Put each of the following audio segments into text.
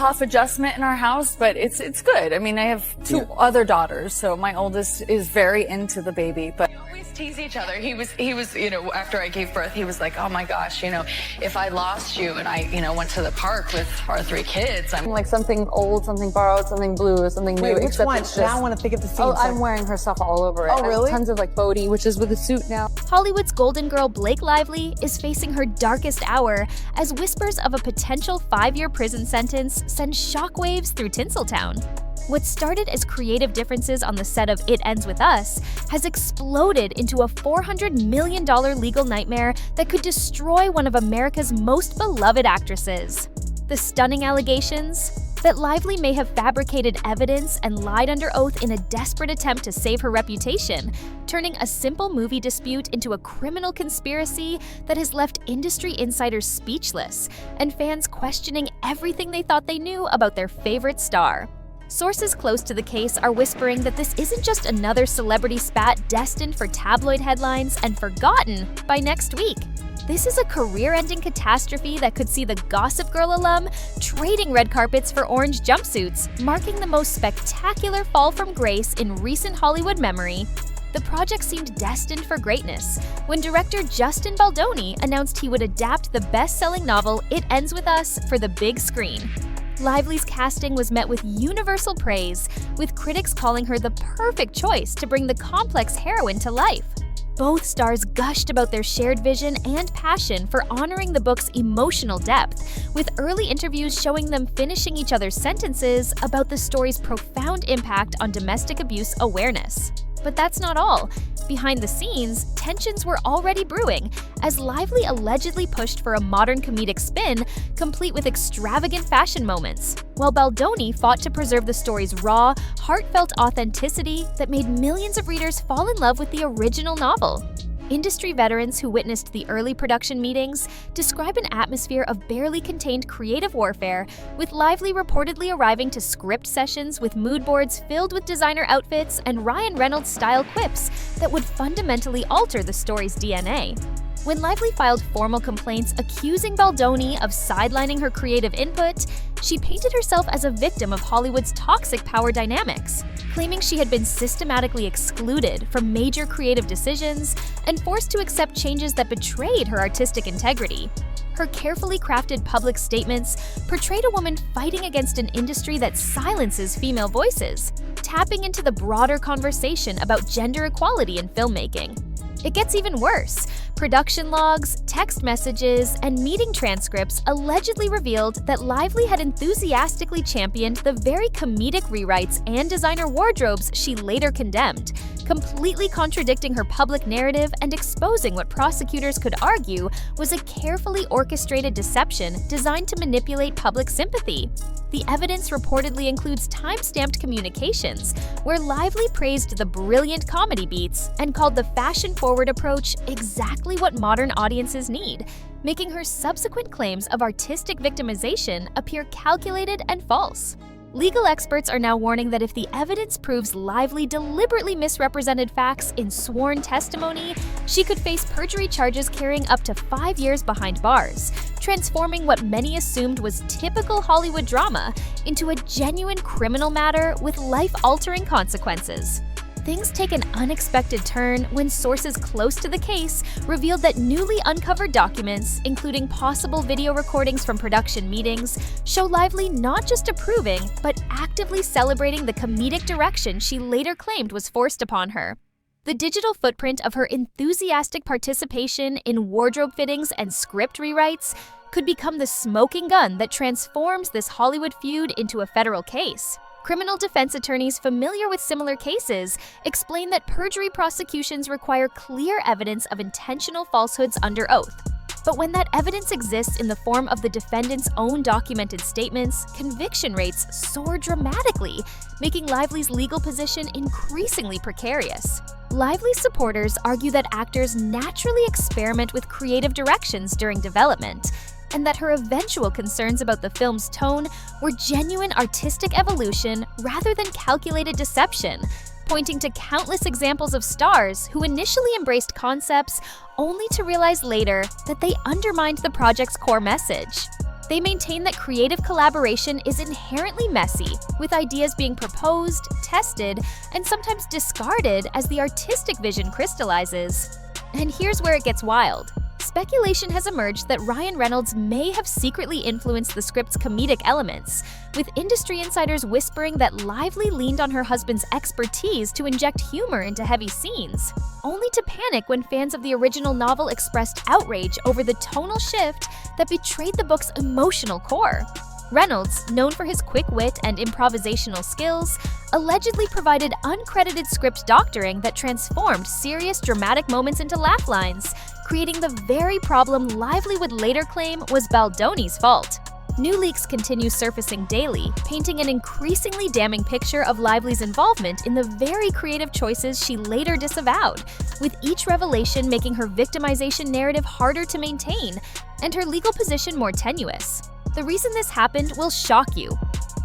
tough adjustment in our house, but it's good. I mean, I have two other daughters, so my oldest is very into the baby, but tease each other. He was, you know, after I gave birth, he was like, oh my gosh, you know, if I lost you and I, you know, went to the park with our 3 kids, I'm like something old, something borrowed, something blue, something new. Wait, which one? Just, now I want to think of the scene. Oh, I'm wearing her stuff all over it. Oh, really? Tons of like Bodhi, which is with a suit now. Hollywood's golden girl Blake Lively is facing her darkest hour as whispers of a potential 5-year prison sentence send shockwaves through Tinseltown. What started as creative differences on the set of It Ends With Us has exploded into a $400 million legal nightmare that could destroy one of America's most beloved actresses. The stunning allegations that Lively may have fabricated evidence and lied under oath in a desperate attempt to save her reputation, turning a simple movie dispute into a criminal conspiracy that has left industry insiders speechless and fans questioning everything they thought they knew about their favorite star. Sources close to the case are whispering that this isn't just another celebrity spat destined for tabloid headlines and forgotten by next week. This is a career-ending catastrophe that could see the Gossip Girl alum trading red carpets for orange jumpsuits, marking the most spectacular fall from grace in recent Hollywood memory. The project seemed destined for greatness when director Justin Baldoni announced he would adapt the best-selling novel It Ends With Us for the big screen. Lively's casting was met with universal praise, with critics calling her the perfect choice to bring the complex heroine to life. Both stars gushed about their shared vision and passion for honoring the book's emotional depth, with early interviews showing them finishing each other's sentences about the story's profound impact on domestic abuse awareness. But that's not all. Behind the scenes, tensions were already brewing, as Lively allegedly pushed for a modern comedic spin, complete with extravagant fashion moments, while Baldoni fought to preserve the story's raw, heartfelt authenticity that made millions of readers fall in love with the original novel. Industry veterans who witnessed the early production meetings describe an atmosphere of barely contained creative warfare, with Lively reportedly arriving to script sessions with mood boards filled with designer outfits and Ryan Reynolds-style quips that would fundamentally alter the story's DNA. When Lively filed formal complaints accusing Baldoni of sidelining her creative input, she painted herself as a victim of Hollywood's toxic power dynamics, claiming she had been systematically excluded from major creative decisions and forced to accept changes that betrayed her artistic integrity. Her carefully crafted public statements portrayed a woman fighting against an industry that silences female voices, tapping into the broader conversation about gender equality in filmmaking. It gets even worse. Production logs, text messages, and meeting transcripts allegedly revealed that Lively had enthusiastically championed the very comedic rewrites and designer wardrobes she later condemned, completely contradicting her public narrative and exposing what prosecutors could argue was a carefully orchestrated deception designed to manipulate public sympathy. The evidence reportedly includes time-stamped communications, where Lively praised the brilliant comedy beats and called the fashion-forward approach exactly what modern audiences need, making her subsequent claims of artistic victimization appear calculated and false. Legal experts are now warning that if the evidence proves Lively deliberately misrepresented facts in sworn testimony, she could face perjury charges carrying up to 5 years behind bars, transforming what many assumed was typical Hollywood drama into a genuine criminal matter with life-altering consequences. Things take an unexpected turn when sources close to the case revealed that newly uncovered documents, including possible video recordings from production meetings, show Lively not just approving, but actively celebrating the comedic direction she later claimed was forced upon her. The digital footprint of her enthusiastic participation in wardrobe fittings and script rewrites could become the smoking gun that transforms this Hollywood feud into a federal case. Criminal defense attorneys familiar with similar cases explain that perjury prosecutions require clear evidence of intentional falsehoods under oath. But when that evidence exists in the form of the defendant's own documented statements, conviction rates soar dramatically, making Lively's legal position increasingly precarious. Lively supporters argue that actors naturally experiment with creative directions during development, and that her eventual concerns about the film's tone were genuine artistic evolution rather than calculated deception, pointing to countless examples of stars who initially embraced concepts only to realize later that they undermined the project's core message. They maintain that creative collaboration is inherently messy, with ideas being proposed, tested, and sometimes discarded as the artistic vision crystallizes. And here's where it gets wild. Speculation has emerged that Ryan Reynolds may have secretly influenced the script's comedic elements, with industry insiders whispering that Lively leaned on her husband's expertise to inject humor into heavy scenes, only to panic when fans of the original novel expressed outrage over the tonal shift that betrayed the book's emotional core. Reynolds, known for his quick wit and improvisational skills, allegedly provided uncredited script doctoring that transformed serious dramatic moments into laugh lines, creating the very problem Lively would later claim was Baldoni's fault. New leaks continue surfacing daily, painting an increasingly damning picture of Lively's involvement in the very creative choices she later disavowed, with each revelation making her victimization narrative harder to maintain and her legal position more tenuous. The reason this happened will shock you.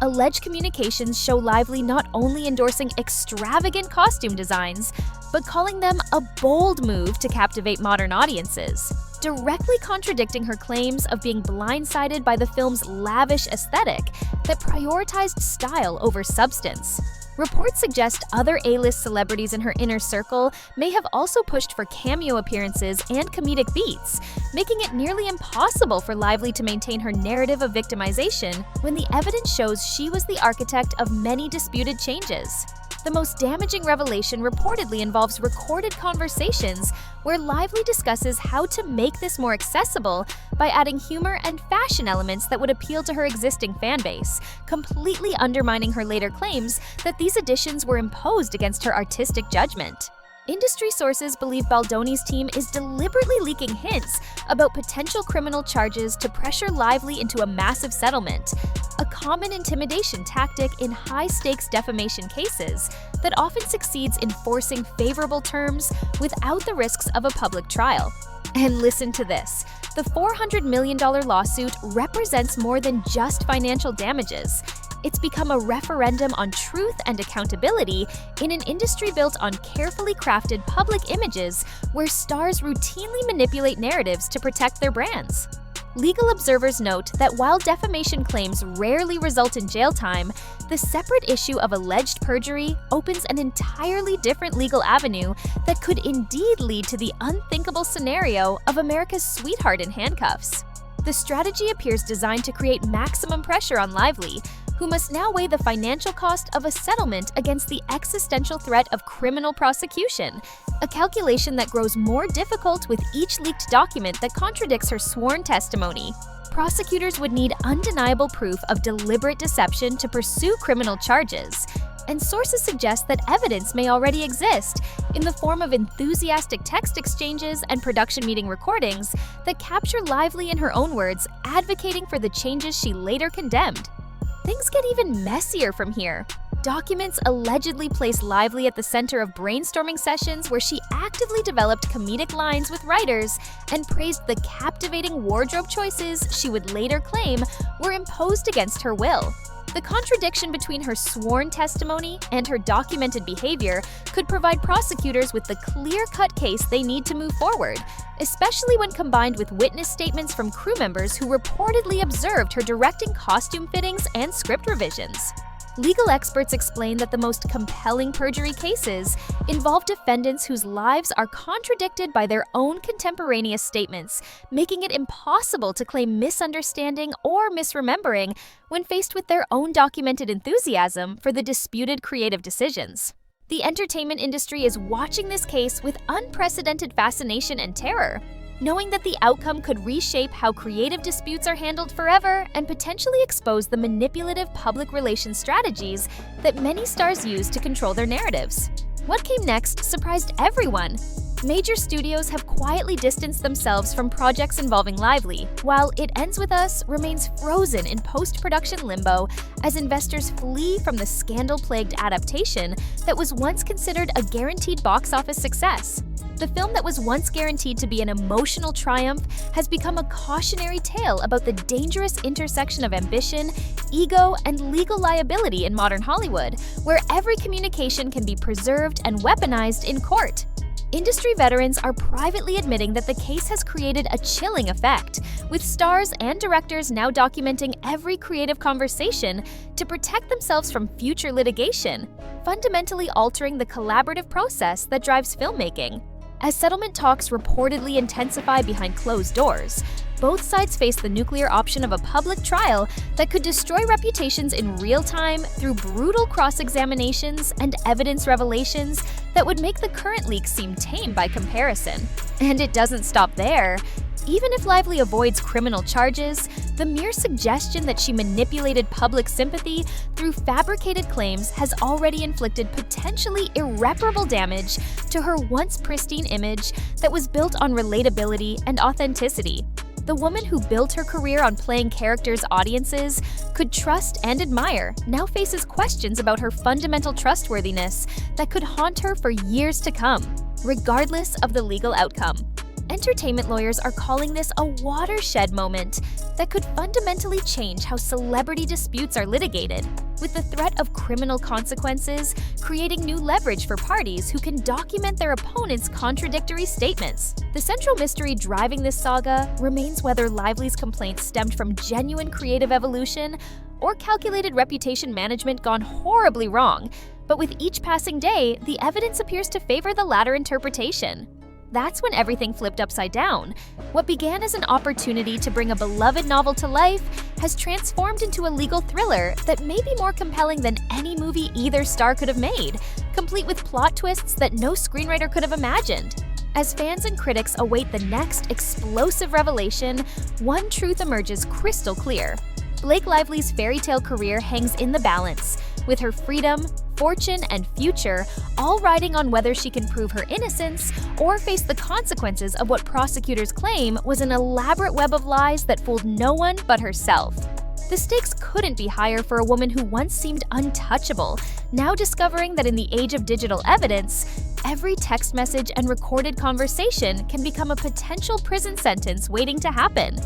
Alleged communications show Lively not only endorsing extravagant costume designs, but calling them a bold move to captivate modern audiences, directly contradicting her claims of being blindsided by the film's lavish aesthetic that prioritized style over substance. Reports suggest other A-list celebrities in her inner circle may have also pushed for cameo appearances and comedic beats, making it nearly impossible for Lively to maintain her narrative of victimization when the evidence shows she was the architect of many disputed changes. The most damaging revelation reportedly involves recorded conversations where Lively discusses how to make this more accessible by adding humor and fashion elements that would appeal to her existing fanbase, completely undermining her later claims that these additions were imposed against her artistic judgment. Industry sources believe Baldoni's team is deliberately leaking hints about potential criminal charges to pressure Lively into a massive settlement, a common intimidation tactic in high-stakes defamation cases that often succeeds in forcing favorable terms without the risks of a public trial. And listen to this. The $400 million lawsuit represents more than just financial damages. It's become a referendum on truth and accountability in an industry built on carefully crafted public images where stars routinely manipulate narratives to protect their brands. Legal observers note that while defamation claims rarely result in jail time, the separate issue of alleged perjury opens an entirely different legal avenue that could indeed lead to the unthinkable scenario of America's sweetheart in handcuffs. The strategy appears designed to create maximum pressure on Lively, who must now weigh the financial cost of a settlement against the existential threat of criminal prosecution, a calculation that grows more difficult with each leaked document that contradicts her sworn testimony. Prosecutors would need undeniable proof of deliberate deception to pursue criminal charges, and sources suggest that evidence may already exist in the form of enthusiastic text exchanges and production meeting recordings that capture Lively, in her own words, advocating for the changes she later condemned. Things get even messier from here. Documents allegedly place Lively at the center of brainstorming sessions where she actively developed comedic lines with writers and praised the captivating wardrobe choices she would later claim were imposed against her will. The contradiction between her sworn testimony and her documented behavior could provide prosecutors with the clear-cut case they need to move forward, especially when combined with witness statements from crew members who reportedly observed her directing costume fittings and script revisions. Legal experts explain that the most compelling perjury cases involve defendants whose lives are contradicted by their own contemporaneous statements, making it impossible to claim misunderstanding or misremembering when faced with their own documented enthusiasm for the disputed creative decisions. The entertainment industry is watching this case with unprecedented fascination and terror, knowing that the outcome could reshape how creative disputes are handled forever and potentially expose the manipulative public relations strategies that many stars use to control their narratives. What came next surprised everyone. Major studios have quietly distanced themselves from projects involving Lively, while It Ends With Us remains frozen in post-production limbo as investors flee from the scandal-plagued adaptation that was once considered a guaranteed box office success. The film that was once guaranteed to be an emotional triumph has become a cautionary tale about the dangerous intersection of ambition, ego, and legal liability in modern Hollywood, where every communication can be preserved and weaponized in court. Industry veterans are privately admitting that the case has created a chilling effect, with stars and directors now documenting every creative conversation to protect themselves from future litigation, fundamentally altering the collaborative process that drives filmmaking. As settlement talks reportedly intensify behind closed doors, both sides face the nuclear option of a public trial that could destroy reputations in real time through brutal cross-examinations and evidence revelations that would make the current leaks seem tame by comparison. And it doesn't stop there. Even if Lively avoids criminal charges, the mere suggestion that she manipulated public sympathy through fabricated claims has already inflicted potentially irreparable damage to her once pristine image that was built on relatability and authenticity. The woman who built her career on playing characters audiences could trust and admire now faces questions about her fundamental trustworthiness that could haunt her for years to come, regardless of the legal outcome. Entertainment lawyers are calling this a watershed moment that could fundamentally change how celebrity disputes are litigated, with the threat of criminal consequences creating new leverage for parties who can document their opponents' contradictory statements. The central mystery driving this saga remains whether Lively's complaints stemmed from genuine creative evolution or calculated reputation management gone horribly wrong, but with each passing day, the evidence appears to favor the latter interpretation. That's when everything flipped upside down. What began as an opportunity to bring a beloved novel to life has transformed into a legal thriller that may be more compelling than any movie either star could have made, complete with plot twists that no screenwriter could have imagined. As fans and critics await the next explosive revelation, one truth emerges crystal clear. Blake Lively's fairy tale career hangs in the balance, with her freedom, fortune, and future all riding on whether she can prove her innocence or face the consequences of what prosecutors claim was an elaborate web of lies that fooled no one but herself. The stakes couldn't be higher for a woman who once seemed untouchable, now discovering that in the age of digital evidence, every text message and recorded conversation can become a potential prison sentence waiting to happen.